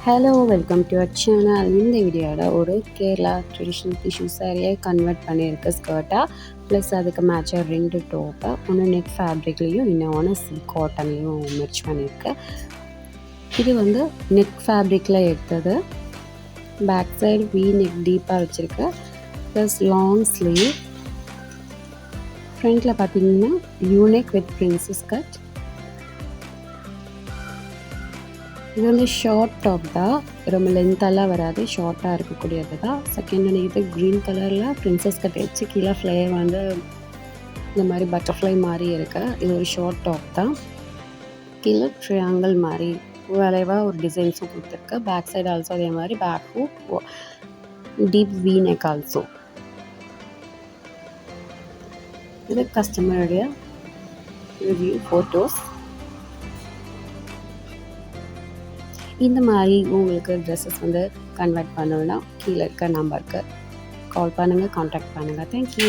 Hello welcome to our channel. இந்த வீடியோவில் ஒரு கேரளா ட்ரெடிஷ்னல் டிஷ்யூ சாரியை கன்வெர்ட் பண்ணியிருக்க ஸ்கர்ட்டாக ப்ளஸ் அதுக்கு மேட்சாக 2 டாப்பை ஒன்று நெட் ஃபேப்ரிக்லேயும் இன்னொன்று சில்க் காட்டன்லேயும் மெர்ச் பண்ணியிருக்கேன். இது வந்து நெட் ஃபேப்ரிக்கில் எடுத்தது. பேக் சைடு வி நெக் டீப்பாக வச்சுருக்கேன் ப்ளஸ் லாங் ஸ்லீவ். ஃப்ரண்ட்டில் பார்த்தீங்கன்னா யூனெக் வித் பிரின்சஸ் கட். இது வந்து ஷார்ட் டாப் தான், ரொம்ப லென்த்தெல்லாம் வராது, ஷார்ட்டாக இருக்கக்கூடியது தான். செகண்ட் ஒன்று இது க்ரீன் கலரில் பிரின்சஸ் கட் வச்சு கீழே ஃப்ளேயர் வந்து இந்த மாதிரி பட்டர்ஃப்ளை மாதிரி இருக்கு. இது ஒரு ஷார்ட் டாப் தான். கீழே ட்ரையாங்கிள் மாதிரி வளைவாக ஒரு டிசைன்ஸும் கொடுத்துருக்கு. பேக் சைடு ஆல்சோ அதே மாதிரி back hook, deep V neck also. இது கஸ்டமருடைய ரிவ்யூ ஃபோட்டோஸ். இந்த மாதிரி உங்களுக்கு ட்ரெஸ்ஸஸ் வந்து கன்வெர்ட் பண்ணணுன்னா கீழே இருக்க நம்பருக்கு கால் பண்ணுங்கள், காண்டாக்ட் பண்ணுங்கள். தேங்க்யூ.